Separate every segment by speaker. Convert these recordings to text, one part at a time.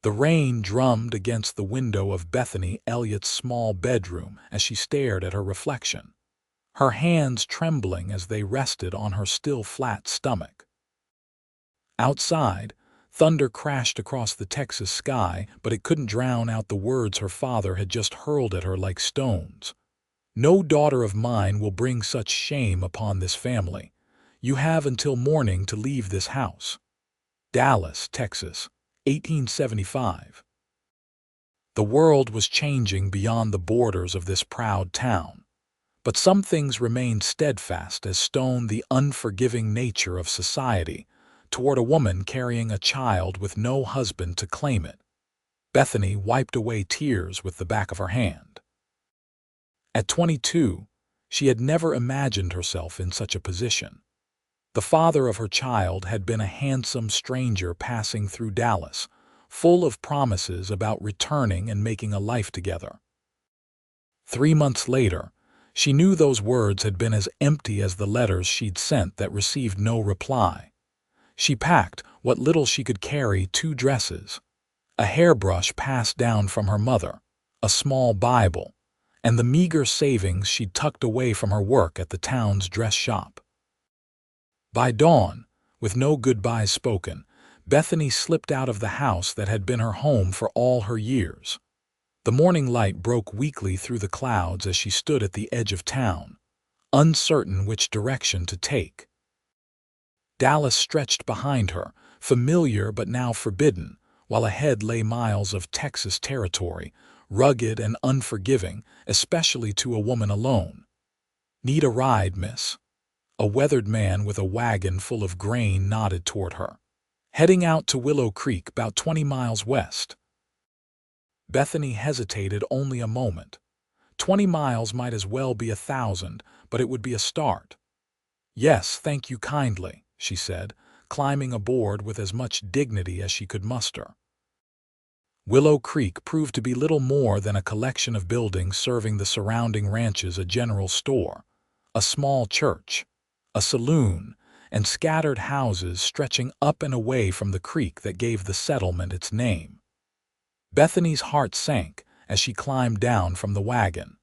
Speaker 1: The rain drummed against the window of Bethany Elliott's small bedroom as she stared at her reflection, her hands trembling as they rested on her still flat stomach. Outside, thunder crashed across the Texas sky, but it couldn't drown out the words her father had just hurled at her like stones. "No daughter of mine will bring such shame upon this family. You have until morning to leave this house." Dallas, Texas, 1875. The world was changing beyond the borders of this proud town, but some things remained steadfast as stone: the unforgiving nature of society toward a woman carrying a child with no husband to claim it. Bethany wiped away tears with the back of her hand. At 22, she had never imagined herself in such a position. The father of her child had been a handsome stranger passing through Dallas, full of promises about returning and making a life together. 3 months later, she knew those words had been as empty as the letters she'd sent that received no reply. She packed what little she could carry: 2 dresses, a hairbrush passed down from her mother, a small Bible, and the meager savings she'd tucked away from her work at the town's dress shop. By dawn, with no goodbyes spoken, Bethany slipped out of the house that had been her home for all her years. The morning light broke weakly through the clouds as she stood at the edge of town, uncertain which direction to take. Dallas stretched behind her, familiar but now forbidden, while ahead lay miles of Texas territory, rugged and unforgiving, especially to a woman alone. "Need a ride, miss?" A weathered man with a wagon full of grain nodded toward her. "Heading out to Willow Creek, about 20 miles west." Bethany hesitated only a moment. 20 miles might as well be 1,000, but it would be a start. "Yes, thank you kindly," she said, climbing aboard with as much dignity as she could muster. Willow Creek proved to be little more than a collection of buildings serving the surrounding ranches: a general store, a small church, a saloon, and scattered houses stretching up and away from the creek that gave the settlement its name. Bethany's heart sank as she climbed down from the wagon.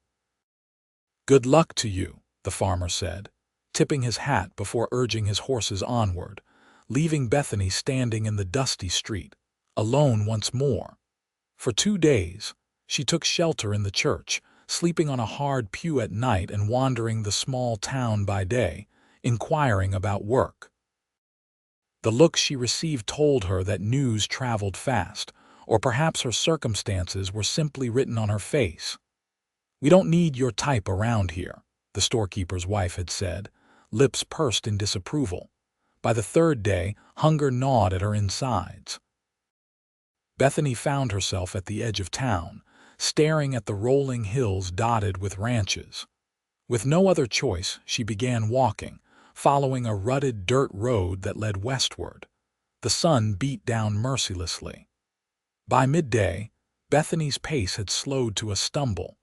Speaker 1: "Good luck to you," the farmer said, tipping his hat before urging his horses onward, leaving Bethany standing in the dusty street, alone once more. For 2 days, she took shelter in the church, sleeping on a hard pew at night and wandering the small town by day, inquiring about work. The look she received told her that news traveled fast, or perhaps her circumstances were simply written on her face. "We don't need your type around here," the storekeeper's wife had said, lips pursed in disapproval. By the 3rd day, hunger gnawed at her insides. Bethany found herself at the edge of town, staring at the rolling hills dotted with ranches. With no other choice, she began walking, following a rutted dirt road that led westward. The sun beat down mercilessly. By midday, Bethany's pace had slowed to a stumble.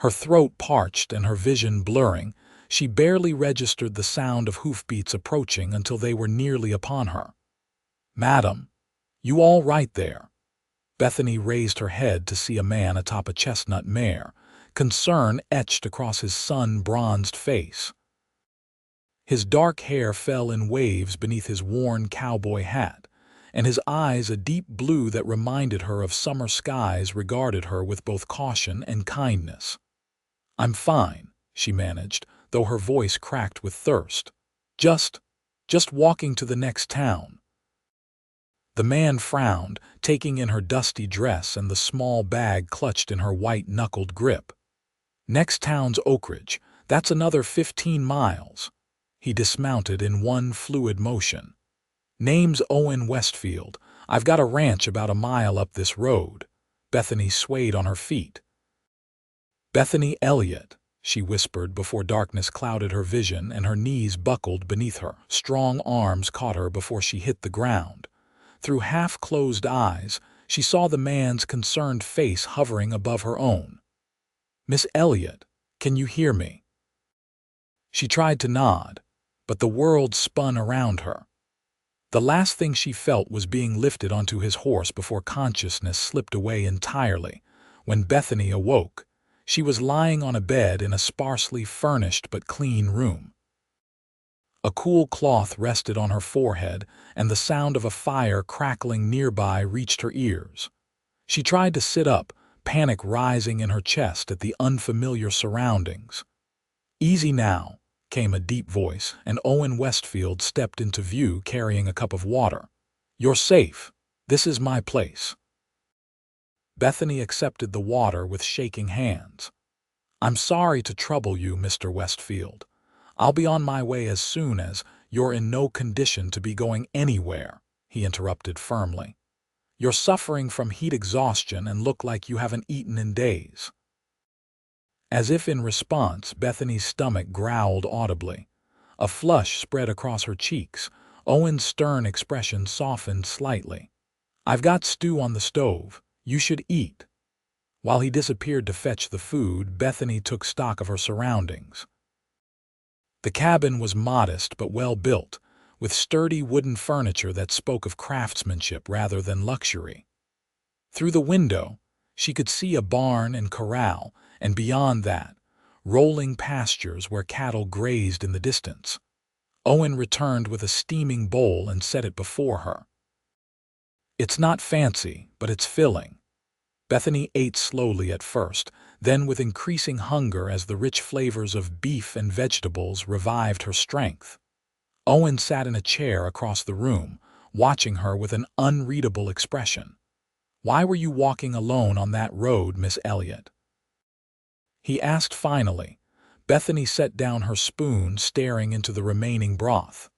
Speaker 1: Her throat parched and her vision blurring, she barely registered the sound of hoofbeats approaching until they were nearly upon her. "Madam, you all right there?" Bethany raised her head to see a man atop a chestnut mare, concern etched across his sun-bronzed face. His dark hair fell in waves beneath his worn cowboy hat, and his eyes, a deep blue that reminded her of summer skies, regarded her with both caution and kindness. "I'm fine," she managed, though her voice cracked with thirst. Just walking to the next town." The man frowned, taking in her dusty dress and the small bag clutched in her white-knuckled grip. "Next town's Oak Ridge. That's another 15 miles. He dismounted in one fluid motion. "Name's Owen Westfield. I've got a ranch about a mile up this road." Bethany swayed on her feet. "Bethany Elliott," she whispered before darkness clouded her vision and her knees buckled beneath her. Strong arms caught her before she hit the ground. Through half-closed eyes, she saw the man's concerned face hovering above her own. "Miss Elliott, can you hear me?" She tried to nod, but the world spun around her. The last thing she felt was being lifted onto his horse before consciousness slipped away entirely. When Bethany awoke, she was lying on a bed in a sparsely furnished but clean room. A cool cloth rested on her forehead, and the sound of a fire crackling nearby reached her ears. She tried to sit up, panic rising in her chest at the unfamiliar surroundings. "Easy now," came a deep voice, and Owen Westfield stepped into view carrying a cup of water. "You're safe. This is my place." Bethany accepted the water with shaking hands. "I'm sorry to trouble you, Mr. Westfield. I'll be on my way as soon as you're in no condition to be going anywhere," he interrupted firmly. "You're suffering from heat exhaustion and look like you haven't eaten in days." As if in response, Bethany's stomach growled audibly. A flush spread across her cheeks. Owen's stern expression softened slightly. "I've got stew on the stove. You should eat." While he disappeared to fetch the food, Bethany took stock of her surroundings. The cabin was modest but well built, with sturdy wooden furniture that spoke of craftsmanship rather than luxury. Through the window, she could see a barn and corral, and beyond that, rolling pastures where cattle grazed in the distance. Owen returned with a steaming bowl and set it before her. "It's not fancy, but it's filling." Bethany ate slowly at first, then with increasing hunger as the rich flavors of beef and vegetables revived her strength. Owen sat in a chair across the room, watching her with an unreadable expression. "Why were you walking alone on that road, Miss Elliott?" he asked finally. Bethany set down her spoon, staring into the remaining broth.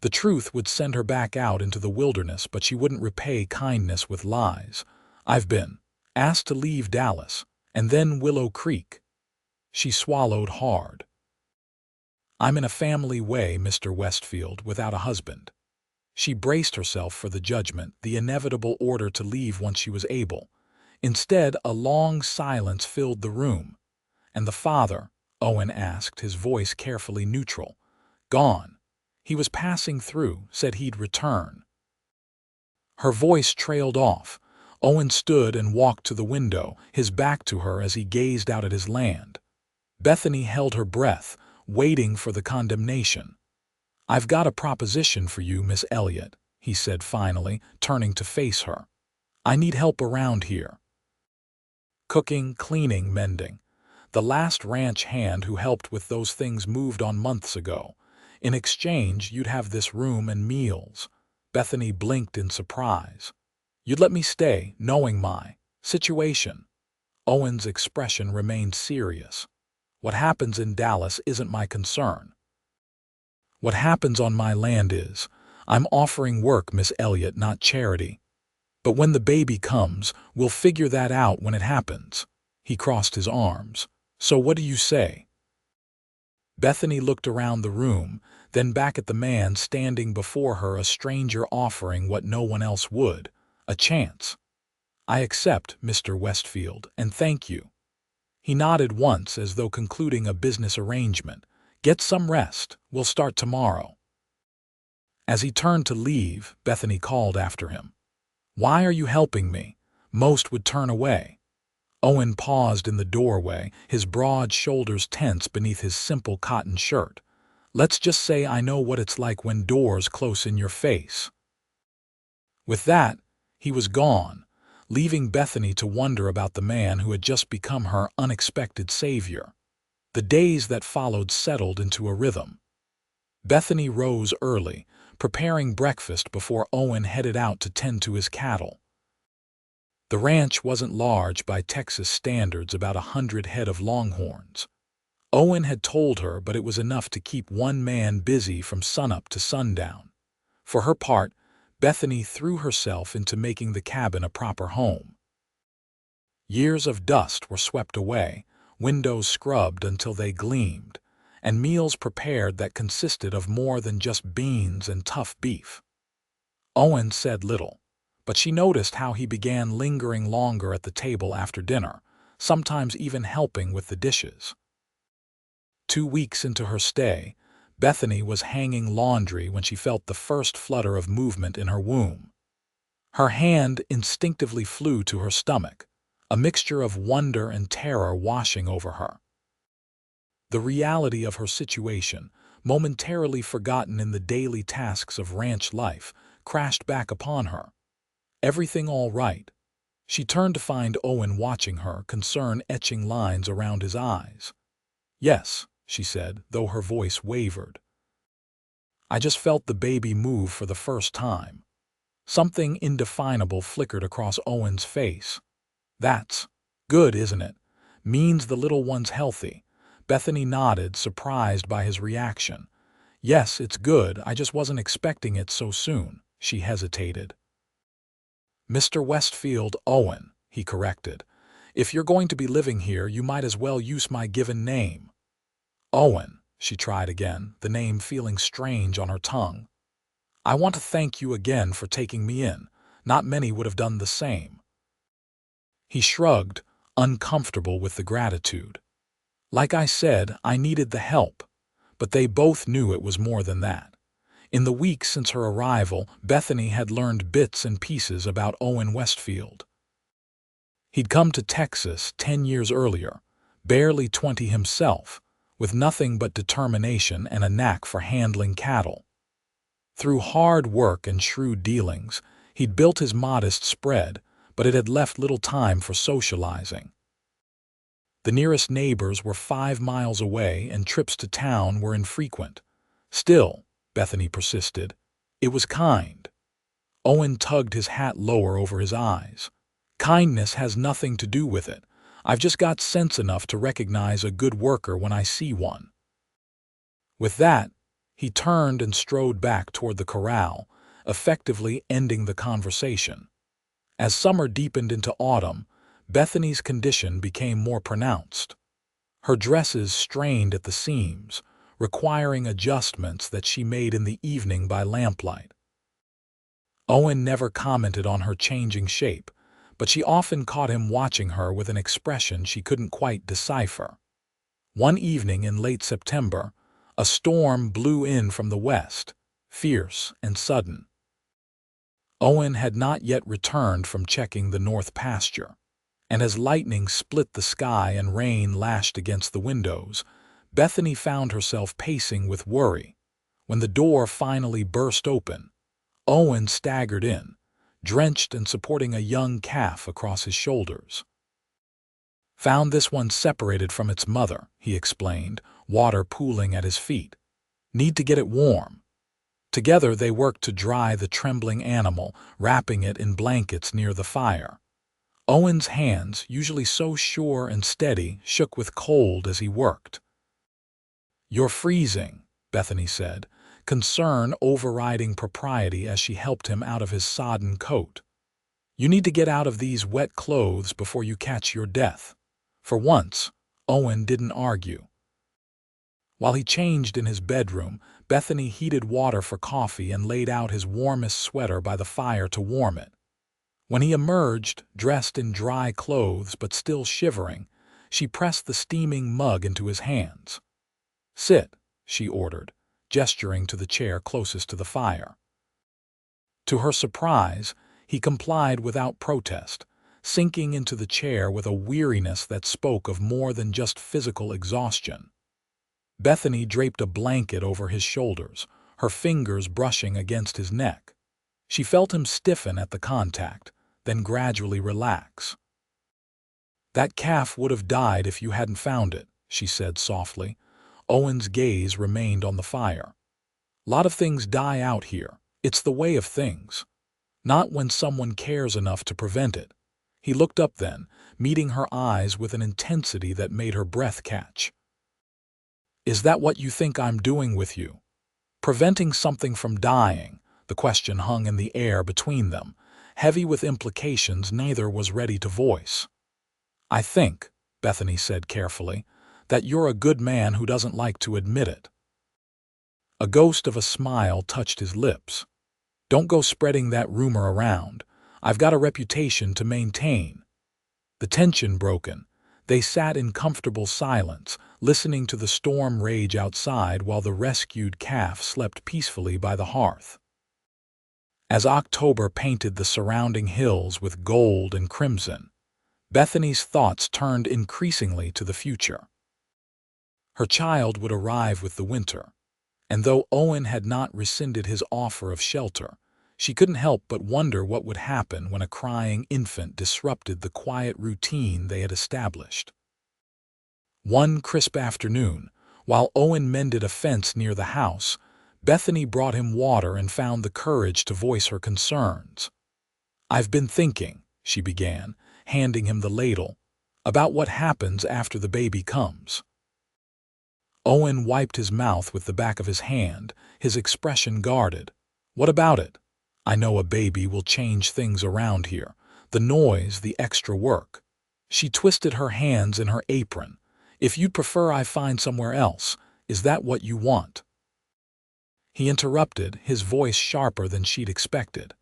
Speaker 1: The truth would send her back out into the wilderness, but she wouldn't repay kindness with lies. "I've been asked to leave Dallas, and then Willow Creek." She swallowed hard. "I'm in a family way, Mr. Westfield, without a husband." She braced herself for the judgment, the inevitable order to leave once she was able. Instead, a long silence filled the room. "And the father?" Owen asked, his voice carefully neutral. "Gone. He was passing through, said he'd return." Her voice trailed off. Owen stood and walked to the window, his back to her as he gazed out at his land. Bethany held her breath, waiting for the condemnation. "I've got a proposition for you, Miss Elliott," he said finally, turning to face her. "I need help around here. Cooking, cleaning, mending. The last ranch hand who helped with those things moved on months ago. In exchange, you'd have this room and meals." Bethany blinked in surprise. "You'd let me stay, knowing my situation?" Owen's expression remained serious. "What happens in Dallas isn't my concern. What happens on my land is. I'm offering work, Miss Elliott, not charity. But when the baby comes, we'll figure that out when it happens." He crossed his arms. "So what do you say?" Bethany looked around the room, then back at the man standing before her, a stranger offering what no one else would, a chance. "I accept, Mr. Westfield, and thank you." He nodded once as though concluding a business arrangement. "Get some rest. We'll start tomorrow." As he turned to leave, Bethany called after him. "Why are you helping me? Most would turn away." Owen paused in the doorway, his broad shoulders tense beneath his simple cotton shirt. "Let's just say I know what it's like when doors close in your face." With that, he was gone, leaving Bethany to wonder about the man who had just become her unexpected savior. The days that followed settled into a rhythm. Bethany rose early, preparing breakfast before Owen headed out to tend to his cattle. The ranch wasn't large by Texas standards, about 100 head of longhorns. Owen had told her, but it was enough to keep one man busy from sunup to sundown. For her part, Bethany threw herself into making the cabin a proper home. Years of dust were swept away, windows scrubbed until they gleamed, and meals prepared that consisted of more than just beans and tough beef. Owen said little, but she noticed how he began lingering longer at the table after dinner, sometimes even helping with the dishes. 2 weeks into her stay, Bethany was hanging laundry when she felt the first flutter of movement in her womb. Her hand instinctively flew to her stomach, a mixture of wonder and terror washing over her. The reality of her situation, momentarily forgotten in the daily tasks of ranch life, crashed back upon her. Everything all right? She turned to find Owen watching her, concern etching lines around his eyes. Yes, she said, though her voice wavered. I just felt the baby move for the first time. Something indefinable flickered across Owen's face. That's good, isn't it? Means the little one's healthy. Bethany nodded, surprised by his reaction. Yes, it's good, I just wasn't expecting it so soon. She hesitated. Mr. Westfield, Owen, he corrected. If you're going to be living here, you might as well use my given name. Owen, she tried again, the name feeling strange on her tongue. I want to thank you again for taking me in. Not many would have done the same. He shrugged, uncomfortable with the gratitude. Like I said, I needed the help, but they both knew it was more than that. In the weeks since her arrival, Bethany had learned bits and pieces about Owen Westfield. He'd come to Texas 10 years earlier, barely 20 himself, with nothing but determination and a knack for handling cattle. Through hard work and shrewd dealings, he'd built his modest spread, but it had left little time for socializing. The nearest neighbors were 5 miles away and trips to town were infrequent. Still, Bethany persisted, it was kind. Owen tugged his hat lower over his eyes. Kindness has nothing to do with it. I've just got sense enough to recognize a good worker when I see one. With that, he turned and strode back toward the corral, effectively ending the conversation. As summer deepened into autumn, Bethany's condition became more pronounced. Her dresses strained at the seams, requiring adjustments that she made in the evening by lamplight. Owen never commented on her changing shape, but she often caught him watching her with an expression she couldn't quite decipher. One evening in late September, a storm blew in from the west, fierce and sudden. Owen had not yet returned from checking the north pasture, and as lightning split the sky and rain lashed against the windows, Bethany found herself pacing with worry. When the door finally burst open, Owen staggered in, drenched and supporting a young calf across his shoulders. Found this one separated from its mother, he explained, water pooling at his feet. Need to get it warm. Together they worked to dry the trembling animal, wrapping it in blankets near the fire. Owen's hands, usually so sure and steady, shook with cold as he worked. You're freezing, Bethany said, concern overriding propriety as she helped him out of his sodden coat. You need to get out of these wet clothes before you catch your death. For once, Owen didn't argue. While he changed in his bedroom, Bethany heated water for coffee and laid out his warmest sweater by the fire to warm it. When he emerged, dressed in dry clothes but still shivering, she pressed the steaming mug into his hands. Sit, she ordered, gesturing to the chair closest to the fire. To her surprise, he complied without protest, sinking into the chair with a weariness that spoke of more than just physical exhaustion. Bethany draped a blanket over his shoulders, her fingers brushing against his neck. She felt him stiffen at the contact, then gradually relax. That calf would have died if you hadn't found it, she said softly. Owen's gaze remained on the fire. Lot of things die out here. It's the way of things. Not when someone cares enough to prevent it. He looked up then, meeting her eyes with an intensity that made her breath catch. Is that what you think I'm doing with you? Preventing something from dying, the question hung in the air between them, heavy with implications neither was ready to voice. I think, Bethany said carefully, that you're a good man who doesn't like to admit it. A ghost of a smile touched his lips. Don't go spreading that rumor around. I've got a reputation to maintain. The tension broken. They sat in comfortable silence, listening to the storm rage outside while the rescued calf slept peacefully by the hearth. As October painted the surrounding hills with gold and crimson, Bethany's thoughts turned increasingly to the future. Her child would arrive with the winter, and though Owen had not rescinded his offer of shelter, she couldn't help but wonder what would happen when a crying infant disrupted the quiet routine they had established. One crisp afternoon, while Owen mended a fence near the house, Bethany brought him water and found the courage to voice her concerns. "I've been thinking," she began, handing him the ladle, "about what happens after the baby comes." Owen wiped his mouth with the back of his hand, his expression guarded. "What about it? I know a baby will change things around here. The noise, the extra work." She twisted her hands in her apron. "If you'd prefer I find somewhere else, is that what you want?" He interrupted, his voice sharper than she'd expected.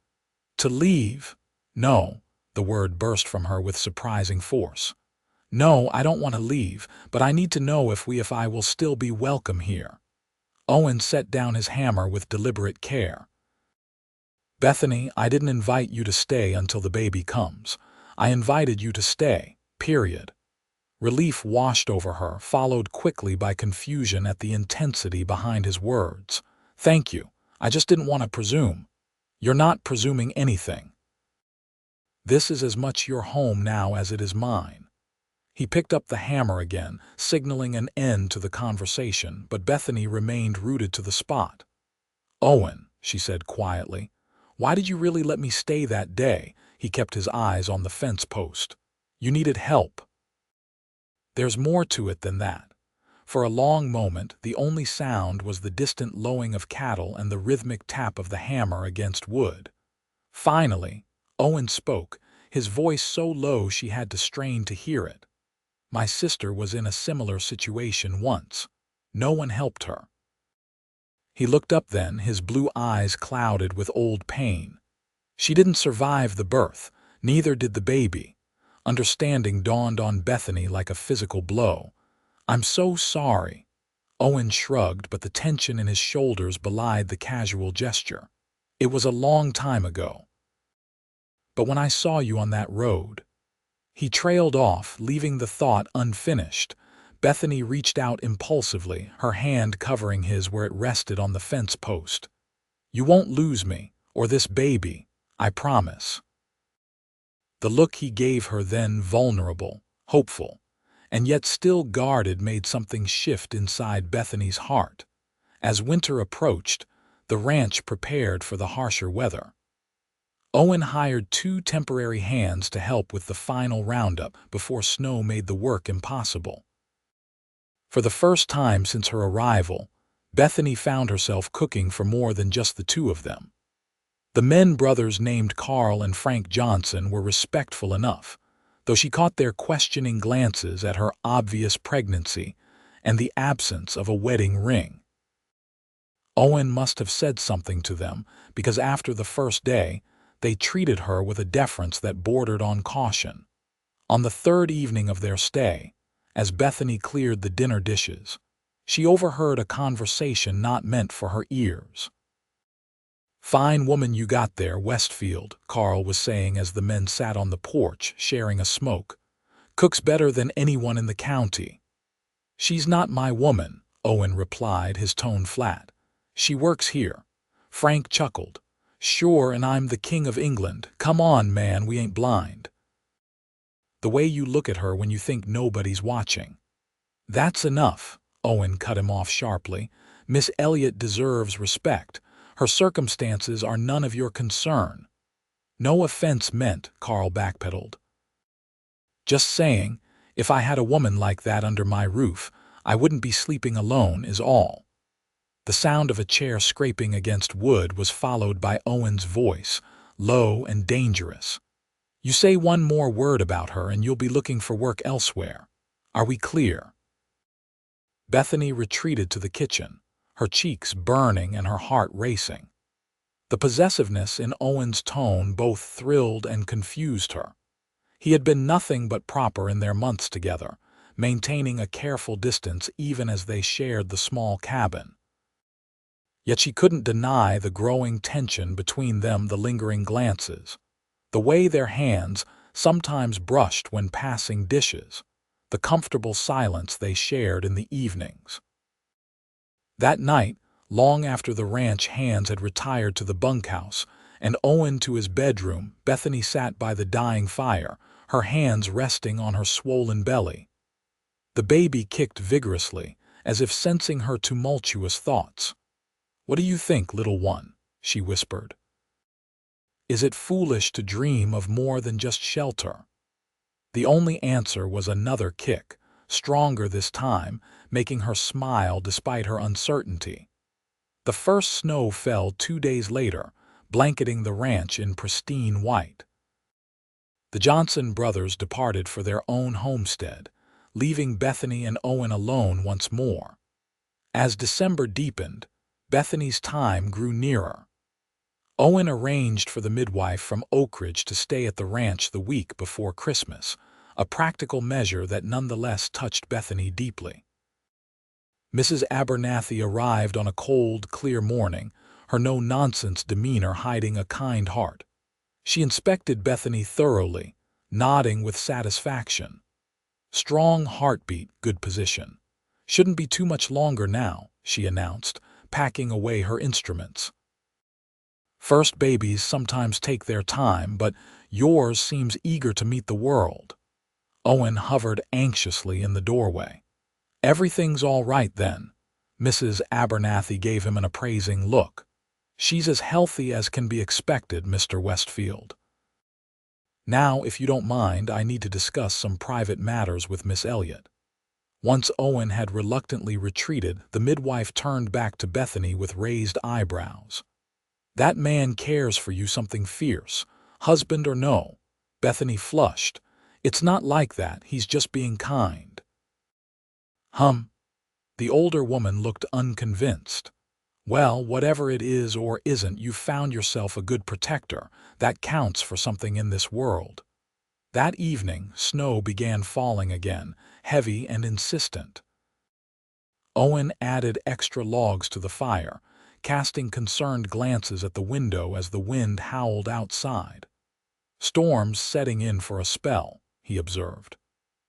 Speaker 1: "To leave? No," the word burst from her with surprising force. "No, I don't want to leave, but I need to know if I will still be welcome here." Owen set down his hammer with deliberate care. "Bethany, I didn't invite you to stay until the baby comes. I invited you to stay, period." Relief washed over her, followed quickly by confusion at the intensity behind his words. "Thank you. I just didn't want to presume." "You're not presuming anything. This is as much your home now as it is mine." He picked up the hammer again, signaling an end to the conversation, but Bethany remained rooted to the spot. "Owen," she said quietly, "why did you really let me stay that day?" He kept his eyes on the fence post. "You needed help." "There's more to it than that." For a long moment, the only sound was the distant lowing of cattle and the rhythmic tap of the hammer against wood. Finally, Owen spoke, his voice so low she had to strain to hear it. "My sister was in a similar situation once. No one helped her." He looked up then, his blue eyes clouded with old pain. "She didn't survive the birth, neither did the baby." Understanding dawned on Bethany like a physical blow. "I'm so sorry." Owen shrugged, but the tension in his shoulders belied the casual gesture. "It was a long time ago. But when I saw you on that road—" He trailed off, leaving the thought unfinished. Bethany reached out impulsively, her hand covering his where it rested on the fence post. "You won't lose me, or this baby, I promise." The look he gave her then, vulnerable, hopeful, and yet still guarded, made something shift inside Bethany's heart. As winter approached, the ranch prepared for the harsher weather. Owen hired 2 temporary hands to help with the final roundup before snow made the work impossible. For the first time since her arrival, Bethany found herself cooking for more than just the 2 of them. The men brothers named Carl and Frank Johnson were respectful enough, though she caught their questioning glances at her obvious pregnancy and the absence of a wedding ring. Owen must have said something to them, because after the first day, they treated her with a deference that bordered on caution. On the 3rd evening of their stay, as Bethany cleared the dinner dishes, she overheard a conversation not meant for her ears. "Fine woman you got there, Westfield," Carl was saying as the men sat on the porch sharing a smoke. "Cooks better than anyone in the county." "She's not my woman," Owen replied, his tone flat. "She works here." Frank chuckled. "Sure, and I'm the King of England. Come on, man, we ain't blind." "The way you look at her when you think nobody's watching." "That's enough," Owen cut him off sharply. "Miss Elliott deserves respect. Her circumstances are none of your concern." "No offense meant," Carl backpedaled. "Just saying, if I had a woman like that under my roof, I wouldn't be sleeping alone, is all." The sound of a chair scraping against wood was followed by Owen's voice, low and dangerous. "You say one more word about her and you'll be looking for work elsewhere. Are we clear?" Bethany retreated to the kitchen, her cheeks burning and her heart racing. The possessiveness in Owen's tone both thrilled and confused her. He had been nothing but proper in their months together, maintaining a careful distance even as they shared the small cabin. Yet she couldn't deny the growing tension between them, the lingering glances, the way their hands sometimes brushed when passing dishes, the comfortable silence they shared in the evenings. That night, long after the ranch hands had retired to the bunkhouse and Owen to his bedroom, Bethany sat by the dying fire, her hands resting on her swollen belly. The baby kicked vigorously, as if sensing her tumultuous thoughts. "What do you think, little one?" she whispered. "Is it foolish to dream of more than just shelter?" The only answer was another kick, stronger this time, making her smile despite her uncertainty. The first snow fell 2 days later, blanketing the ranch in pristine white. The Johnson brothers departed for their own homestead, leaving Bethany and Owen alone once more. As December deepened, Bethany's time grew nearer. Owen arranged for the midwife from Oak Ridge to stay at the ranch the week before Christmas, a practical measure that nonetheless touched Bethany deeply. Mrs. Abernathy arrived on a cold, clear morning, her no-nonsense demeanor hiding a kind heart. She inspected Bethany thoroughly, nodding with satisfaction. "Strong heartbeat, good position. Shouldn't be too much longer now," she announced, packing away her instruments. "First babies sometimes take their time, but yours seems eager to meet the world." Owen hovered anxiously in the doorway. "Everything's all right then." Mrs. Abernathy gave him an appraising look. "She's as healthy as can be expected, Mr. Westfield. Now, if you don't mind, I need to discuss some private matters with Miss Elliott." Once Owen had reluctantly retreated, the midwife turned back to Bethany with raised eyebrows. "That man cares for you something fierce, husband or no." Bethany flushed. "It's not like that, he's just being kind." "Hum." The older woman looked unconvinced. "Well, whatever it is or isn't, you've found yourself a good protector. That counts for something in this world." That evening, snow began falling again, heavy and insistent. Owen added extra logs to the fire, casting concerned glances at the window as the wind howled outside. "Storm's setting in for a spell," he observed.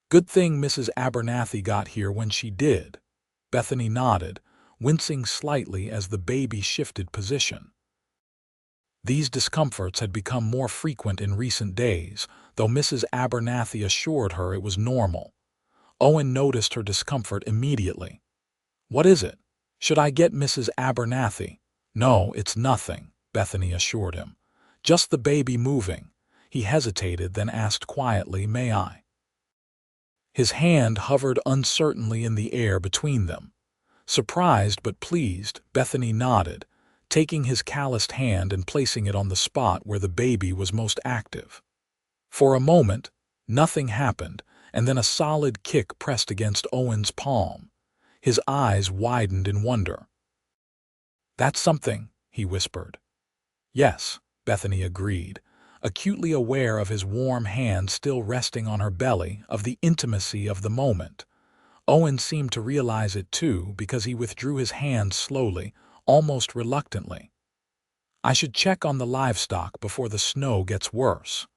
Speaker 1: "Good thing Mrs. Abernathy got here when she did." Bethany nodded, wincing slightly as the baby shifted position. These discomforts had become more frequent in recent days, though Mrs. Abernathy assured her it was normal. Owen noticed her discomfort immediately. "What is it? Should I get Mrs. Abernathy?" "No, it's nothing," Bethany assured him. "Just the baby moving." He hesitated, then asked quietly, "May I?" His hand hovered uncertainly in the air between them. Surprised but pleased, Bethany nodded, taking his calloused hand and placing it on the spot where the baby was most active. For a moment, nothing happened, and then a solid kick pressed against Owen's palm. His eyes widened in wonder. "That's something," he whispered. "Yes," Bethany agreed, acutely aware of his warm hand still resting on her belly, of the intimacy of the moment. Owen seemed to realize it too, because he withdrew his hand slowly, almost reluctantly. "I should check on the livestock before the snow gets worse."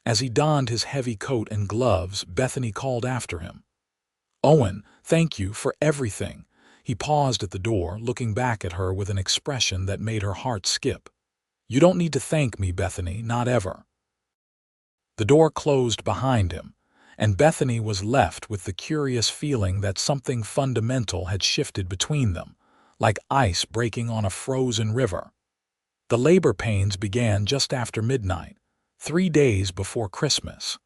Speaker 1: As he donned his heavy coat and gloves, Bethany called after him. "Owen, thank you for everything." He paused at the door, looking back at her with an expression that made her heart skip. "You don't need to thank me, Bethany, not ever." The door closed behind him, and Bethany was left with the curious feeling that something fundamental had shifted between them, like ice breaking on a frozen river. The labor pains began just after midnight, 3 days before Christmas.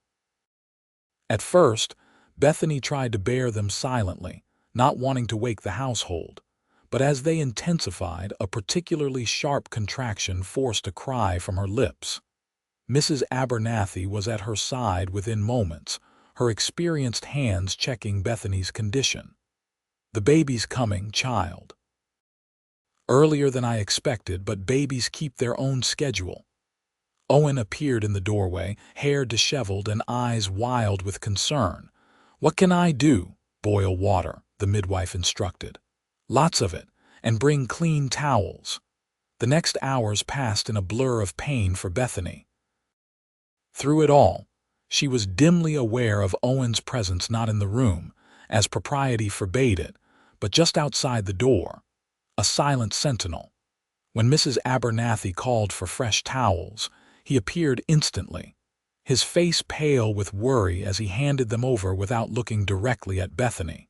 Speaker 1: At first, Bethany tried to bear them silently, not wanting to wake the household, but as they intensified, a particularly sharp contraction forced a cry from her lips. Mrs. Abernathy was at her side within moments, her experienced hands checking Bethany's condition. "The baby's coming, child." "Earlier than I expected, but babies keep their own schedule." Owen appeared in the doorway, hair disheveled and eyes wild with concern. "What can I do?" "Boil water," the midwife instructed. "Lots of it, and bring clean towels." The next hours passed in a blur of pain for Bethany. Through it all, she was dimly aware of Owen's presence, not in the room, as propriety forbade it, but just outside the door, a silent sentinel. When Mrs. Abernathy called for fresh towels, he appeared instantly, his face pale with worry as he handed them over without looking directly at Bethany.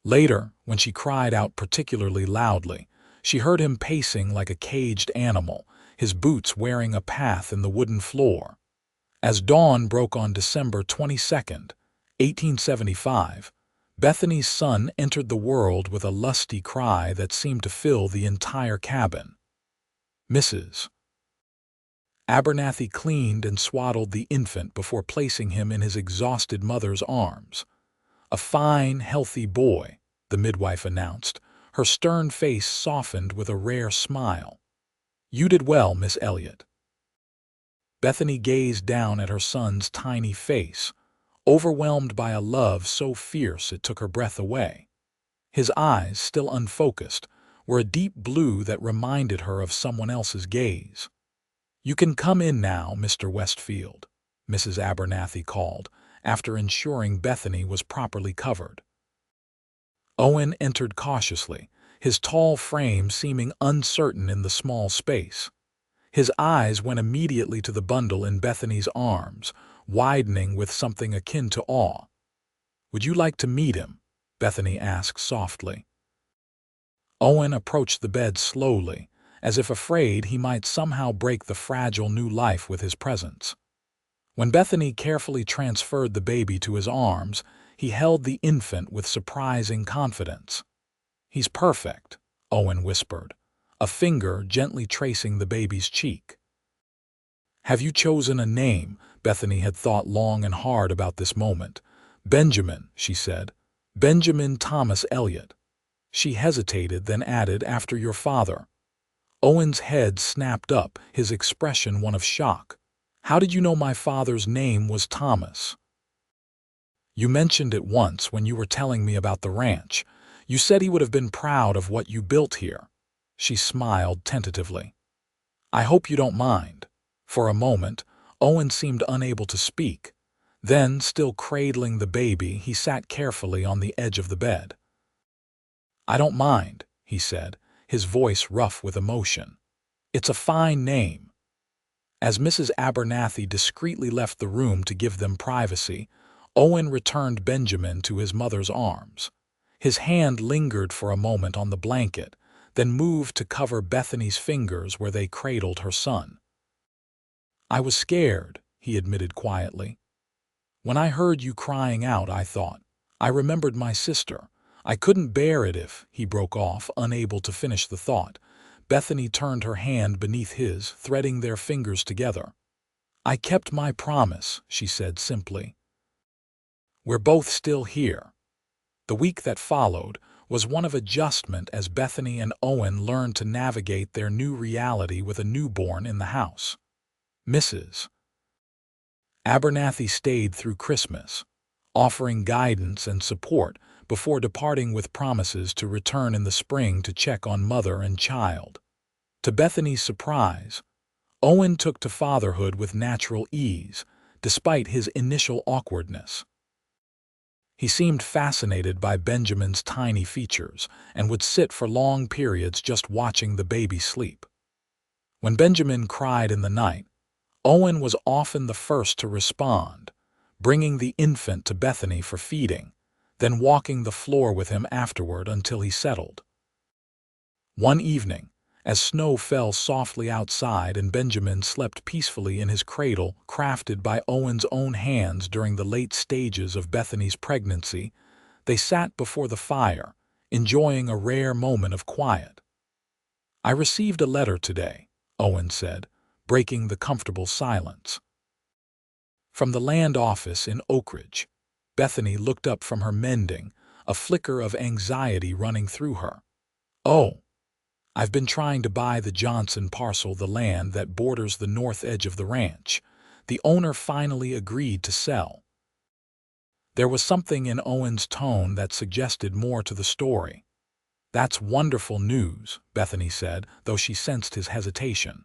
Speaker 1: Later, when she cried out particularly loudly, she heard him pacing like a caged animal, his boots wearing a path in the wooden floor. As dawn broke on December 22nd, 1875, Bethany's son entered the world with a lusty cry that seemed to fill the entire cabin. Mrs. Abernathy cleaned and swaddled the infant before placing him in his exhausted mother's arms. "A fine, healthy boy," the midwife announced, her stern face softened with a rare smile. "You did well, Miss Elliott." Bethany gazed down at her son's tiny face, overwhelmed by a love so fierce it took her breath away. His eyes, still unfocused, were a deep blue that reminded her of someone else's gaze. "You can come in now, Mr. Westfield," Mrs. Abernathy called, after ensuring Bethany was properly covered. Owen entered cautiously, his tall frame seeming uncertain in the small space. His eyes went immediately to the bundle in Bethany's arms, widening with something akin to awe. "Would you like to meet him?" Bethany asked softly. Owen approached the bed slowly, as if afraid he might somehow break the fragile new life with his presence. When Bethany carefully transferred the baby to his arms, he held the infant with surprising confidence. "He's perfect," Owen whispered, a finger gently tracing the baby's cheek. "Have you chosen a name?" Bethany had thought long and hard about this moment. "Benjamin," she said. "Benjamin Thomas Elliott." She hesitated, then added, "After your father." Owen's head snapped up, his expression one of shock. "How did you know my father's name was Thomas?" "You mentioned it once when you were telling me about the ranch. You said he would have been proud of what you built here." She smiled tentatively. "I hope you don't mind." For a moment, Owen seemed unable to speak. Then, still cradling the baby, he sat carefully on the edge of the bed. "I don't mind," he said, his voice rough with emotion. "It's a fine name." As Mrs. Abernathy discreetly left the room to give them privacy, Owen returned Benjamin to his mother's arms. His hand lingered for a moment on the blanket, then moved to cover Bethany's fingers where they cradled her son. "I was scared," he admitted quietly. "When I heard you crying out, I thought. I remembered my sister. I couldn't bear it if—" He broke off, unable to finish the thought. Bethany turned her hand beneath his, threading their fingers together. "I kept my promise," she said simply. "We're both still here." The week that followed was one of adjustment as Bethany and Owen learned to navigate their new reality with a newborn in the house. Mrs. Abernathy stayed through Christmas, offering guidance and support before departing with promises to return in the spring to check on mother and child. To Bethany's surprise, Owen took to fatherhood with natural ease, despite his initial awkwardness. He seemed fascinated by Benjamin's tiny features and would sit for long periods just watching the baby sleep. When Benjamin cried in the night, Owen was often the first to respond, bringing the infant to Bethany for feeding, then walking the floor with him afterward until he settled. One evening, as snow fell softly outside and Benjamin slept peacefully in his cradle crafted by Owen's own hands during the late stages of Bethany's pregnancy, they sat before the fire, enjoying a rare moment of quiet. "I received a letter today," Owen said, breaking the comfortable silence. "From the land office in Oak Ridge." Bethany looked up from her mending, a flicker of anxiety running through her. "Oh, I've been trying to buy the Johnson parcel, the land that borders the north edge of the ranch. The owner finally agreed to sell." There was something in Owen's tone that suggested more to the story. "That's wonderful news," Bethany said, though she sensed his hesitation.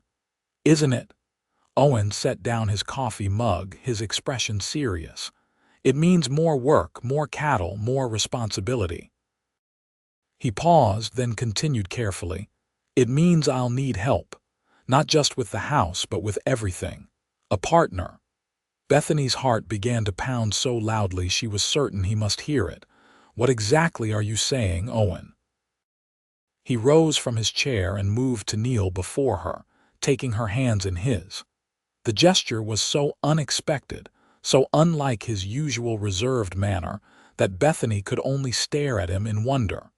Speaker 1: "Isn't it?" Owen set down his coffee mug, his expression serious. "It means more work, more cattle, more responsibility." He paused, then continued carefully. "It means I'll need help, not just with the house, but with everything. A partner." Bethany's heart began to pound so loudly she was certain he must hear it. "What exactly are you saying, Owen?" He rose from his chair and moved to kneel before her, taking her hands in his. The gesture was so unexpected, so unlike his usual reserved manner, that Bethany could only stare at him in wonder.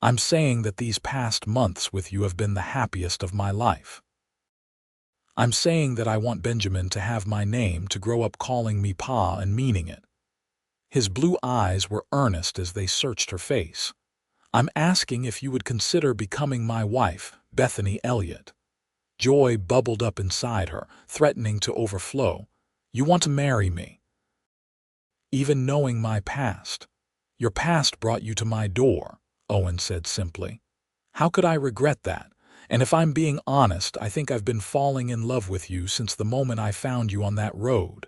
Speaker 1: "I'm saying that these past months with you have been the happiest of my life. I'm saying that I want Benjamin to have my name, to grow up calling me Pa and meaning it." His blue eyes were earnest as they searched her face. "I'm asking if you would consider becoming my wife, Bethany Elliott." Joy bubbled up inside her, threatening to overflow. "You want to marry me? Even knowing my past?" "Your past brought you to my door," Owen said simply. "How could I regret that? And if I'm being honest, I think I've been falling in love with you since the moment I found you on that road."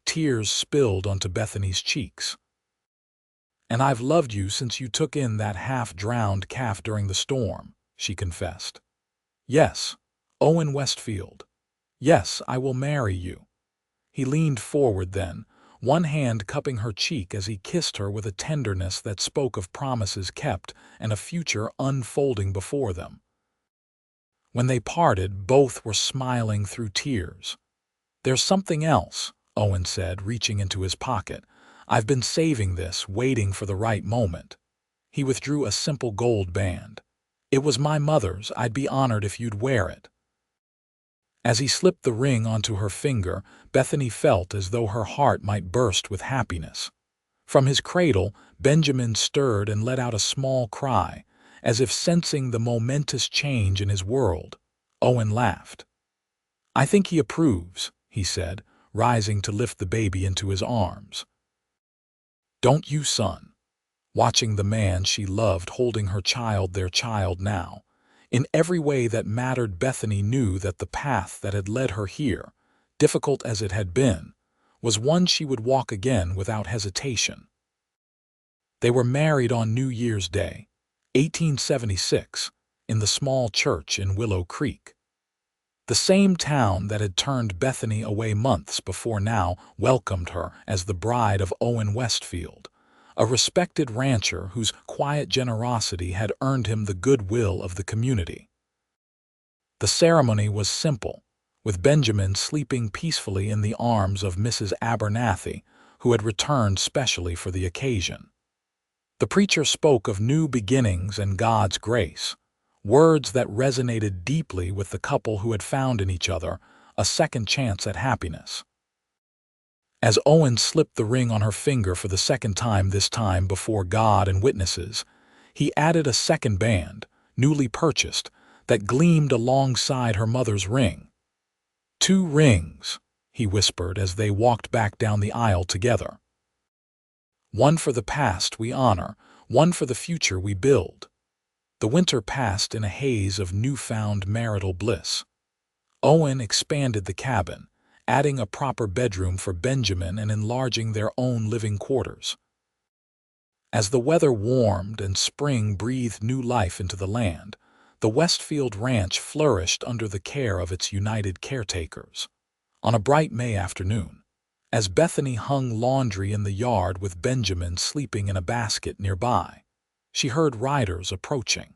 Speaker 1: Tears spilled onto Bethany's cheeks. "And I've loved you since you took in that half-drowned calf during the storm," she confessed. "Yes, Owen Westfield. Yes, I will marry you." He leaned forward then, one hand cupping her cheek as he kissed her with a tenderness that spoke of promises kept and a future unfolding before them. When they parted, both were smiling through tears. "There's something else," Owen said, reaching into his pocket. "I've been saving this, waiting for the right moment." He withdrew a simple gold band. "It was my mother's. I'd be honored if you'd wear it." As he slipped the ring onto her finger, Bethany felt as though her heart might burst with happiness. From his cradle, Benjamin stirred and let out a small cry, as if sensing the momentous change in his world. Owen laughed. "I think he approves," he said, rising to lift the baby into his arms. "Don't you, son?" Watching the man she loved holding her child, their child now. In every way that mattered, Bethany knew that the path that had led her here, difficult as it had been, was one she would walk again without hesitation. They were married on New Year's Day, 1876, in the small church in Willow Creek. The same town that had turned Bethany away months before now welcomed her as the bride of Owen Westfield, a respected rancher whose quiet generosity had earned him the goodwill of the community. The ceremony was simple, with Benjamin sleeping peacefully in the arms of Mrs. Abernathy, who had returned specially for the occasion. The preacher spoke of new beginnings and God's grace, words that resonated deeply with the couple who had found in each other a second chance at happiness. As Owen slipped the ring on her finger for the second time, this time before God and witnesses, he added a second band, newly purchased, that gleamed alongside her mother's ring. "2 rings," he whispered as they walked back down the aisle together. "One for the past we honor, one for the future we build." The winter passed in a haze of newfound marital bliss. Owen expanded the cabin, adding a proper bedroom for Benjamin and enlarging their own living quarters. As the weather warmed and spring breathed new life into the land, the Westfield Ranch flourished under the care of its united caretakers. On a bright May afternoon, as Bethany hung laundry in the yard with Benjamin sleeping in a basket nearby, she heard riders approaching.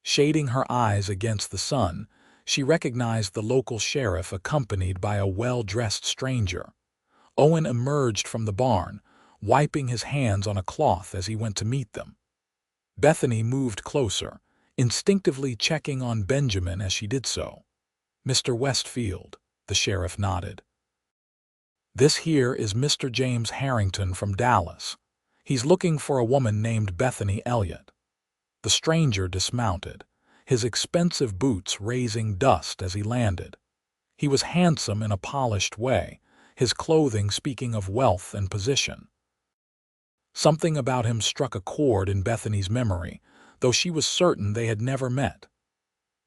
Speaker 1: Shading her eyes against the sun, she recognized the local sheriff accompanied by a well-dressed stranger. Owen emerged from the barn, wiping his hands on a cloth as he went to meet them. Bethany moved closer, instinctively checking on Benjamin as she did so. "Mr. Westfield," the sheriff nodded. "This here is Mr. James Harrington from Dallas. He's looking for a woman named Bethany Elliott." The stranger dismounted, his expensive boots raising dust as he landed. He was handsome in a polished way, his clothing speaking of wealth and position. Something about him struck a chord in Bethany's memory, though she was certain they had never met.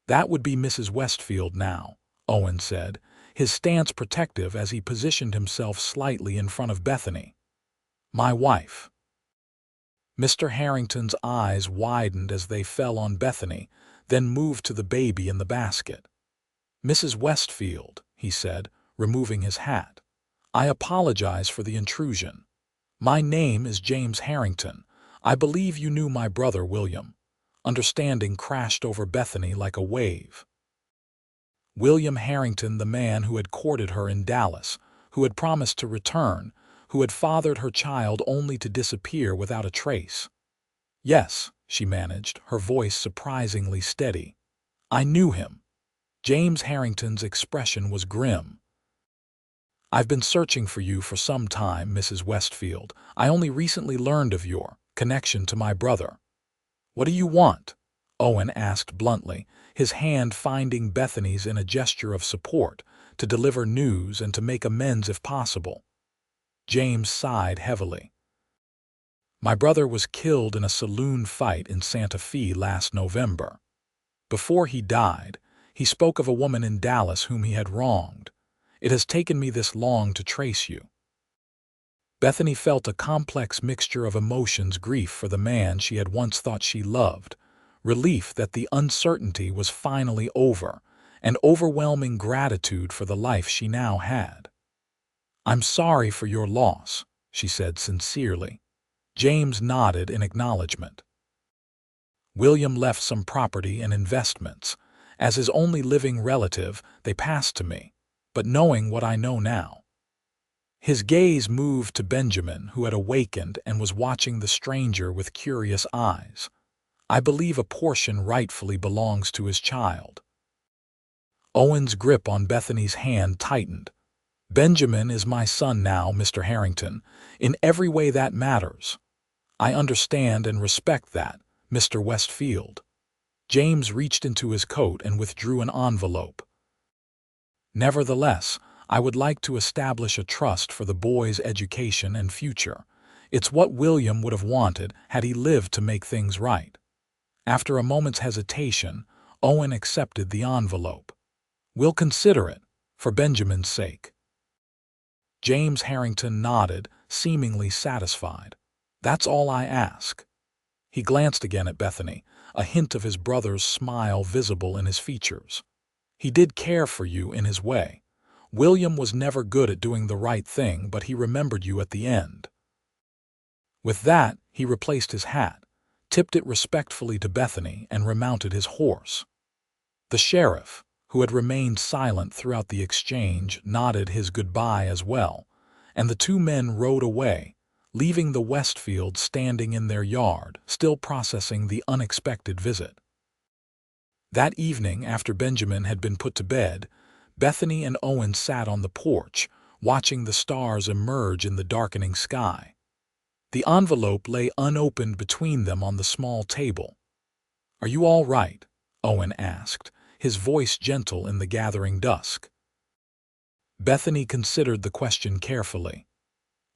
Speaker 1: "That would be Mrs. Westfield now," Owen said, his stance protective as he positioned himself slightly in front of Bethany. "My wife." Mr. Harrington's eyes widened as they fell on Bethany, then moved to the baby in the basket. "Mrs. Westfield," he said, removing his hat, "I apologize for the intrusion. My name is James Harrington. I believe you knew my brother William." Understanding crashed over Bethany like a wave. William Harrington, the man who had courted her in Dallas, who had promised to return, who had fathered her child only to disappear without a trace. "Yes," she managed, her voice surprisingly steady. "I knew him." James Harrington's expression was grim. "I've been searching for you for some time, Mrs. Westfield. I only recently learned of your connection to my brother." "What do you want?" Owen asked bluntly, his hand finding Bethany's in a gesture of support, to deliver news and to make amends if possible. James sighed heavily. "My brother was killed in a saloon fight in Santa Fe last November. Before he died, he spoke of a woman in Dallas whom he had wronged. It has taken me this long to trace you." Bethany felt a complex mixture of emotions: grief for the man she had once thought she loved, relief that the uncertainty was finally over, and overwhelming gratitude for the life she now had. "I'm sorry for your loss," she said sincerely. James nodded in acknowledgement. "William left some property and investments. As his only living relative, they passed to me, but knowing what I know now." His gaze moved to Benjamin, who had awakened and was watching the stranger with curious eyes. "I believe a portion rightfully belongs to his child." Owen's grip on Bethany's hand tightened. "Benjamin is my son now, Mr. Harrington, in every way that matters." "I understand and respect that, Mr. Westfield." James reached into his coat and withdrew an envelope. "Nevertheless, I would like to establish a trust for the boy's education and future. It's what William would have wanted had he lived to make things right." After a moment's hesitation, Owen accepted the envelope. "We'll consider it, for Benjamin's sake." James Harrington nodded, seemingly satisfied. "That's all I ask." He glanced again at Bethany, a hint of his brother's smile visible in his features. "He did care for you in his way. William was never good at doing the right thing, but he remembered you at the end." With that, he replaced his hat, tipped it respectfully to Bethany, and remounted his horse. The sheriff, who had remained silent throughout the exchange, nodded his goodbye as well, and the two men rode away, leaving the Westfields standing in their yard, still processing the unexpected visit. That evening, after Benjamin had been put to bed, Bethany and Owen sat on the porch, watching the stars emerge in the darkening sky. The envelope lay unopened between them on the small table. "Are you all right?" Owen asked, his voice gentle in the gathering dusk. Bethany considered the question carefully.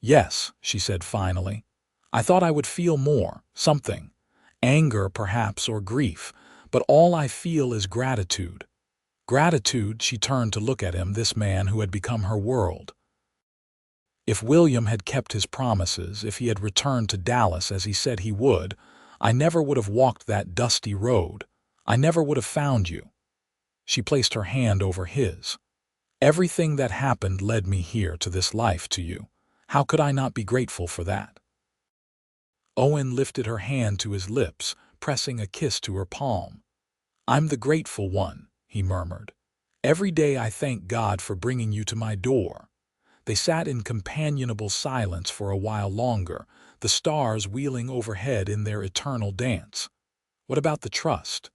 Speaker 1: "Yes," she said finally. "I thought I would feel more, something. Anger, perhaps, or grief, but all I feel is gratitude." Gratitude. She turned to look at him, this man who had become her world. "If William had kept his promises, if he had returned to Dallas as he said he would, I never would have walked that dusty road. I never would have found you." She placed her hand over his. "Everything that happened led me here to this life, to you. How could I not be grateful for that?" Owen lifted her hand to his lips, pressing a kiss to her palm. "I'm the grateful one," he murmured. "Every day I thank God for bringing you to my door." They sat in companionable silence for a while longer, the stars wheeling overhead in their eternal dance. "What about the trust?"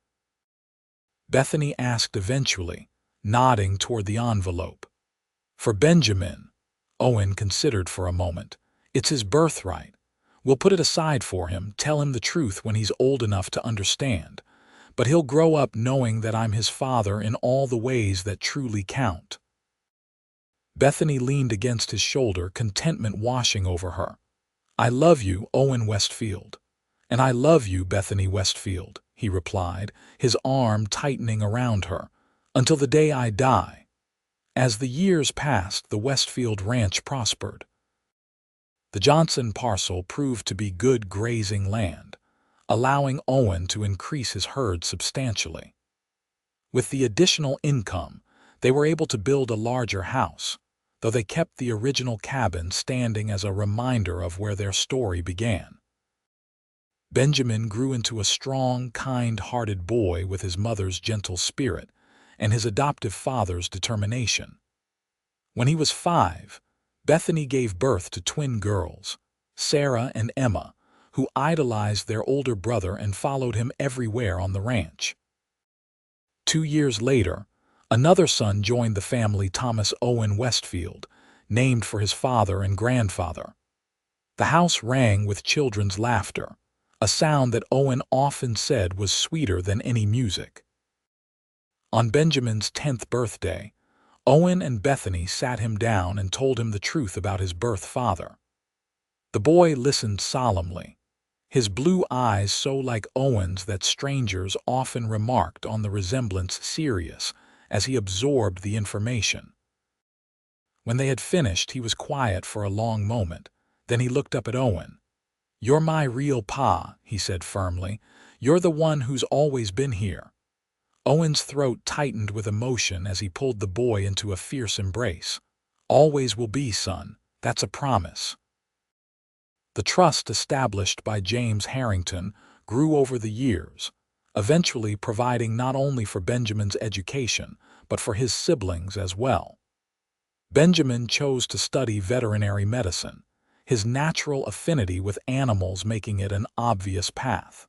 Speaker 1: Bethany asked eventually, nodding toward the envelope. "For Benjamin." Owen considered for a moment. "It's his birthright. We'll put it aside for him, tell him the truth when he's old enough to understand. but he'll grow up knowing that I'm his father in all the ways that truly count." Bethany leaned against his shoulder, contentment washing over her. "I love you, Owen Westfield." "And I love you, Bethany Westfield," he replied, his arm tightening around her, "until the day I die." As the years passed, the Westfield ranch prospered. The Johnson parcel proved to be good grazing land, allowing Owen to increase his herd substantially. With the additional income, they were able to build a larger house, though they kept the original cabin standing as a reminder of where their story began. Benjamin grew into a strong, kind-hearted boy with his mother's gentle spirit and his adoptive father's determination. When he was 5, Bethany gave birth to twin girls, Sarah and Emma, who idolized their older brother and followed him everywhere on the ranch. 2 years later, another son joined the family, Thomas Owen Westfield, named for his father and grandfather. The house rang with children's laughter, a sound that Owen often said was sweeter than any music. On Benjamin's 10th birthday, Owen and Bethany sat him down and told him the truth about his birth father. The boy listened solemnly, his blue eyes so like Owen's that strangers often remarked on the resemblance serious as he absorbed the information. When they had finished, he was quiet for a long moment. Then he looked up at Owen. "You're my real pa," he said firmly. "You're the one who's always been here." Owen's throat tightened with emotion as he pulled the boy into a fierce embrace. "Always will be, son. That's a promise." The trust established by James Harrington grew over the years, eventually providing not only for Benjamin's education, but for his siblings as well. Benjamin chose to study veterinary medicine, his natural affinity with animals making it an obvious path.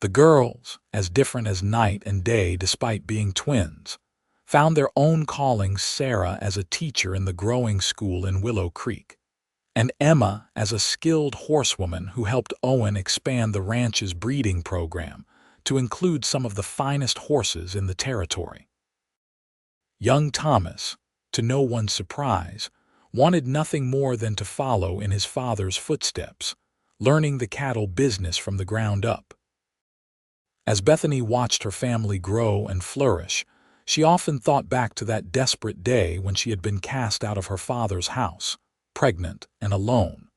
Speaker 1: The girls, as different as night and day despite being twins, found their own callings, Sarah as a teacher in the growing school in Willow Creek, and Emma as a skilled horsewoman who helped Owen expand the ranch's breeding program to include some of the finest horses in the territory. Young Thomas, to no one's surprise, wanted nothing more than to follow in his father's footsteps, learning the cattle business from the ground up. As Bethany watched her family grow and flourish, she often thought back to that desperate day when she had been cast out of her father's house, pregnant and alone.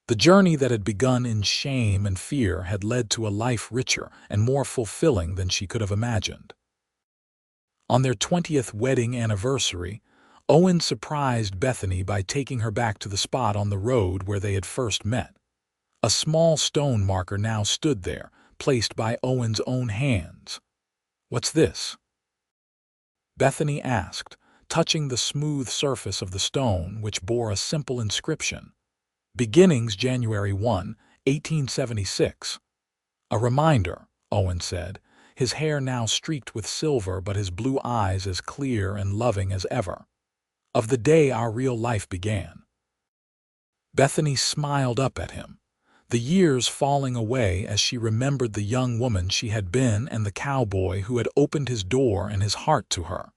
Speaker 1: The journey that had begun in shame and fear had led to a life richer and more fulfilling than she could have imagined. On their 20th wedding anniversary, Owen surprised Bethany by taking her back to the spot on the road where they had first met. A small stone marker now stood there, placed by Owen's own hands. "What's this?" Bethany asked, touching the smooth surface of the stone, which bore a simple inscription. "Beginnings January 1, 1876. "A reminder," Owen said, his hair now streaked with silver but his blue eyes as clear and loving as ever. "Of the day our real life began." Bethany smiled up at him, the years falling away as she remembered the young woman she had been and the cowboy who had opened his door and his heart to her.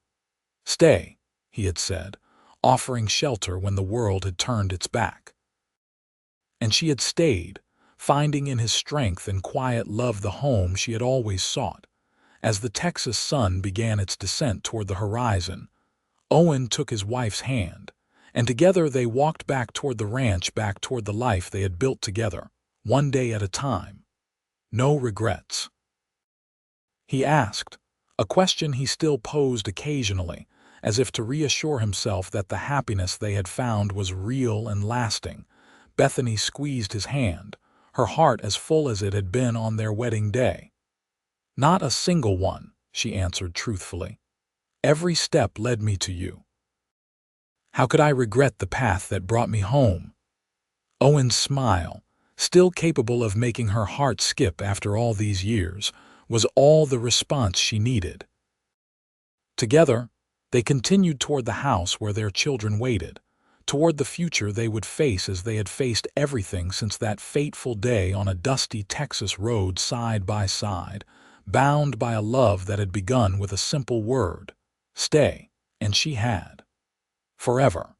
Speaker 1: "Stay," he had said, offering shelter when the world had turned its back. And she had stayed, finding in his strength and quiet love the home she had always sought. As the Texas sun began its descent toward the horizon, Owen took his wife's hand, and together they walked back toward the ranch, back toward the life they had built together, one day at a time. "No regrets?" he asked, a question he still posed occasionally, as if to reassure himself that the happiness they had found was real and lasting. Bethany squeezed his hand, her heart as full as it had been on their wedding day. "Not a single one," she answered truthfully. "Every step led me to you. How could I regret the path that brought me home?" Owen's smile, still capable of making her heart skip after all these years, was all the response she needed. Together, they continued toward the house where their children waited, toward the future they would face as they had faced everything since that fateful day on a dusty Texas road side by side, bound by a love that had begun with a simple word, stay, and she had. Forever.